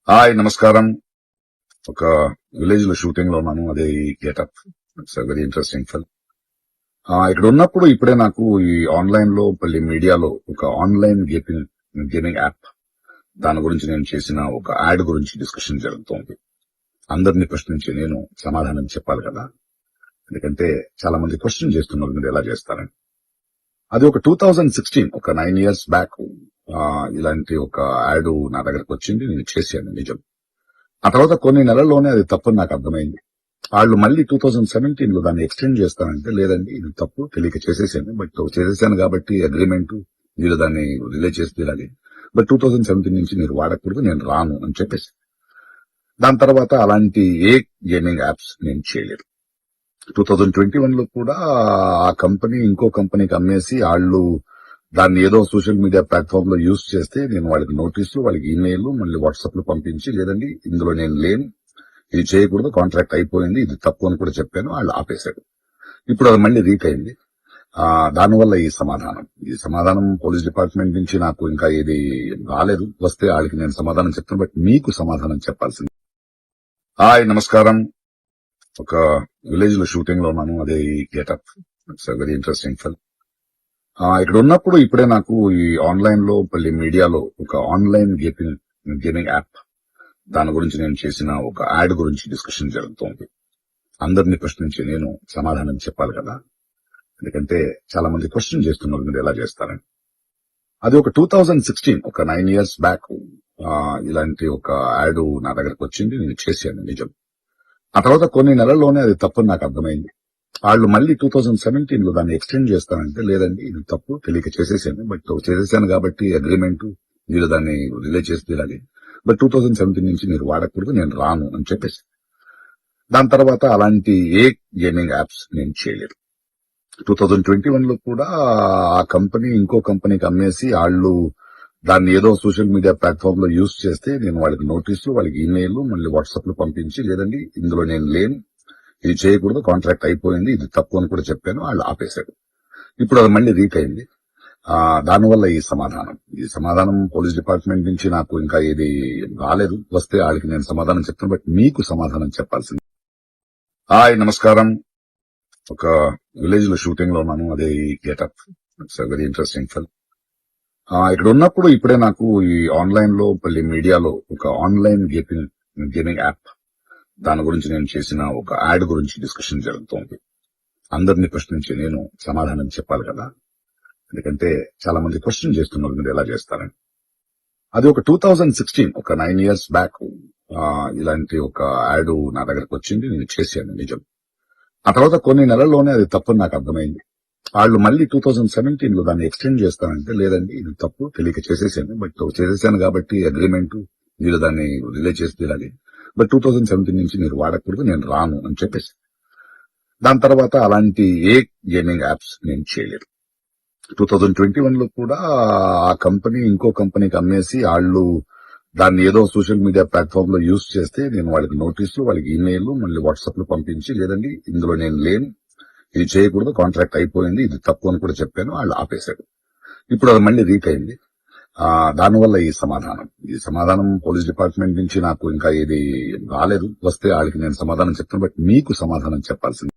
Hi నమస్కారం. ఒక village లో షూటింగ్ లో ఉన్నాను. అదే ఈ getup. It's very interesting film. ఇక్కడ ఉన్నప్పుడు ఇప్పుడే నాకు ఈ ఆన్లైన్ లో మళ్ళీ మీడియాలో ఒక ఆన్లైన్ గేమింగ్ యాప్ దాని గురించి నేను చేసిన ఒక యాడ్ గురించి డిస్కషన్ జరుగుతోంది. అందరినీ ప్రశ్నించి నేను సమాధానం చెప్పాలి కదా, ఎందుకంటే చాలా మంది క్వశ్చన్ చేస్తున్నారు మీరు ఎలా చేస్తారని. అది ఒక 2016 ఒక 9 years బ్యాక్ ఇలాంటి ఒక యాడ్ నా దగ్గరకు వచ్చింది. నేను చేశాను నిజం. ఆ తర్వాత కొన్ని నెలల్లోనే అది తప్పని నాకు అర్థమైంది. వాళ్ళు మళ్ళీ 2017 లో దాన్ని ఎక్స్టెండ్ చేస్తానంటే, లేదండి ఇది తప్పు, తెలియక చేసేసాను, బట్ చేసేసాను కాబట్టి అగ్రిమెంట్, మీరు దాన్ని రిలే చేసి తీరాలి, బట్ 2017 నుంచి మీరు వాడకూడదు, నేను రాను అని చెప్పేసి. దాని తర్వాత అలాంటి ఏ గేమింగ్ యాప్స్ నేను చేయలేదు. 2021 లో కూడా ఆ కంపెనీ ఇంకో కంపెనీకి అమ్మేసి వాళ్ళు దాన్ని ఏదో సోషల్ మీడియా ప్లాట్ఫామ్ లో యూజ్ చేస్తే నేను వాళ్ళకి నోటీసులు, వాళ్ళకి ఈమెయిల్, మళ్ళీ వాట్సాప్ లో పంపించి, లేదండి ఇందులో నేను లేను, ఇది చేయకూడదు, కాంట్రాక్ట్ అయిపోయింది, ఇది తప్పు అని కూడా చెప్పాను. వాళ్ళు ఆపేశారు. ఇప్పుడు అది మళ్ళీ రీక్ అయింది. దానివల్ల ఈ సమాధానం పోలీస్ డిపార్ట్మెంట్ నుంచి నాకు ఇంకా ఇది రాలేదు. వస్తే వాళ్ళకి నేను సమాధానం చెప్తాను, బట్ మీకు సమాధానం చెప్పాల్సింది. హాయ్ నమస్కారం. ఒక విలేజ్ లో షూటింగ్ లో ఉన్నాను. అదే ఈ getup. It's very interesting film. ఇక్కడ ఉన్నప్పుడు ఇప్పుడే నాకు ఈ ఆన్లైన్ లో మళ్ళీ మీడియాలో ఒక ఆన్లైన్ గేమింగ్ యాప్ దాని గురించి నేను చేసిన ఒక యాడ్ గురించి డిస్కషన్ జరుగుతోంది. అందరినీ ప్రశ్నించి నేను సమాధానం చెప్పాలి కదా, ఎందుకంటే చాలా మంది క్వశ్చన్ చేస్తున్నారు మీరు ఎలా చేస్తారని. అది ఒక 2016 ఒక 9 years బ్యాక్ ఇలాంటి ఒక యాడ్ నా దగ్గరకు వచ్చింది. నేను చేశాను నిజం. ఆ తర్వాత కొన్ని నెలల్లోనే అది తప్పని నాకు అర్థమైంది. వాళ్ళు మళ్ళీ 2017 లో దాన్ని ఎక్స్టెండ్ చేస్తానంటే, లేదండి ఇది తప్పు, తెలియక చేసేసాను, బట్ చేసేసాను కాబట్టి అగ్రిమెంట్, మీరు దాన్ని రిలే చేసి తీరాలి, బట్ 2017 నుంచి మీరు వాడకూడదు, నేను రాను అని చెప్పేసి. దాని తర్వాత అలాంటి ఏ గేమింగ్ యాప్స్ నేను చేయలేదు. 2021 లో కూడా ఆ కంపెనీ ఇంకో కంపెనీకి అమ్మేసి వాళ్ళు దాన్ని ఏదో సోషల్ మీడియా ప్లాట్ఫామ్ లో యూజ్ చేస్తే నేను వాళ్ళకి నోటీసులు, వాళ్ళకి ఈమెయిల్, మళ్ళీ వాట్సాప్ లో పంపించి, లేదండి ఇందులో నేను లేను, ఇది చేయకూడదు, కాంట్రాక్ట్ అయిపోయింది, ఇది తప్పు అని కూడా చెప్పాను. వాళ్ళు ఆపేశారు. ఇప్పుడు అది మళ్ళీ రీక్ అయింది. దానివల్ల ఈ సమాధానం పోలీస్ డిపార్ట్మెంట్ నుంచి నాకు ఇంకా ఇది రాలేదు. వస్తే వాళ్ళకి నేను సమాధానం చెప్తాను, బట్ మీకు సమాధానం చెప్పాల్సింది. హాయ్ నమస్కారం. ఒక విలేజ్ లో షూటింగ్ లో ఉన్నాను. అదే ఈ getup. It's very interesting film. ఇక్కడ ఉన్నప్పుడు ఇప్పుడే నాకు ఈ ఆన్లైన్ లో మళ్ళీ మీడియాలో ఒక ఆన్లైన్ గేమింగ్ యాప్ దాని గురించి నేను చేసిన ఒక యాడ్ గురించి డిస్కషన్ జరుగుతోంది. అందరినీ ప్రశ్నించి నేను సమాధానం చెప్పాలి కదా, ఎందుకంటే చాలా మంది క్వశ్చన్ చేస్తున్నారు మీరు ఎలా చేస్తారని. అది ఒక 2016 ఒక 9 years బ్యాక్ ఇలాంటి ఒక యాడ్ నా దగ్గరకు వచ్చింది. నేను చేశాను నిజం. ఆ తర్వాత కొన్ని నెలల్లోనే అది తప్పని నాకు అర్థమైంది. వాళ్ళు మళ్ళీ 2017 లో దాన్ని ఎక్స్టెండ్ చేస్తానంటే, లేదండి ఇది తప్పు, తెలియక చేసేసాను, బట్ చేసేసాను కాబట్టి అగ్రిమెంట్, మీరు దాన్ని రిలే చేసి తీరాలి, బట్ 2017 నుంచి మీరు వాడకూడదు, నేను రాను అని చెప్పేసి. దాని తర్వాత అలాంటి ఏ గేమింగ్ యాప్స్ నేను చేయలేదు. 2021 లో కూడా ఆ కంపెనీ ఇంకో కంపెనీకి అమ్మేసి వాళ్ళు దాన్ని ఏదో సోషల్ మీడియా ప్లాట్ఫామ్ లో యూజ్ చేస్తే నేను వాళ్ళకి నోటీసులు, వాళ్ళకి ఈమెయిల్, మళ్ళీ వాట్సాప్ లో పంపించి, లేదండి ఇందులో నేను లేను, ఇది చేయకూడదు, కాంట్రాక్ట్ అయిపోయింది, ఇది తప్పు అని కూడా చెప్పాను. వాళ్ళు ఆపేశారు. ఇప్పుడు అది మళ్ళీ రీక్ అయింది. దానివల్ల ఈ సమాధానం పోలీస్ డిపార్ట్మెంట్ నుంచి నాకు ఇంకా ఇది రాలేదు. వస్తే వాళ్ళకి నేను సమాధానం చెప్తాను, బట్ మీకు సమాధానం చెప్పాల్సింది.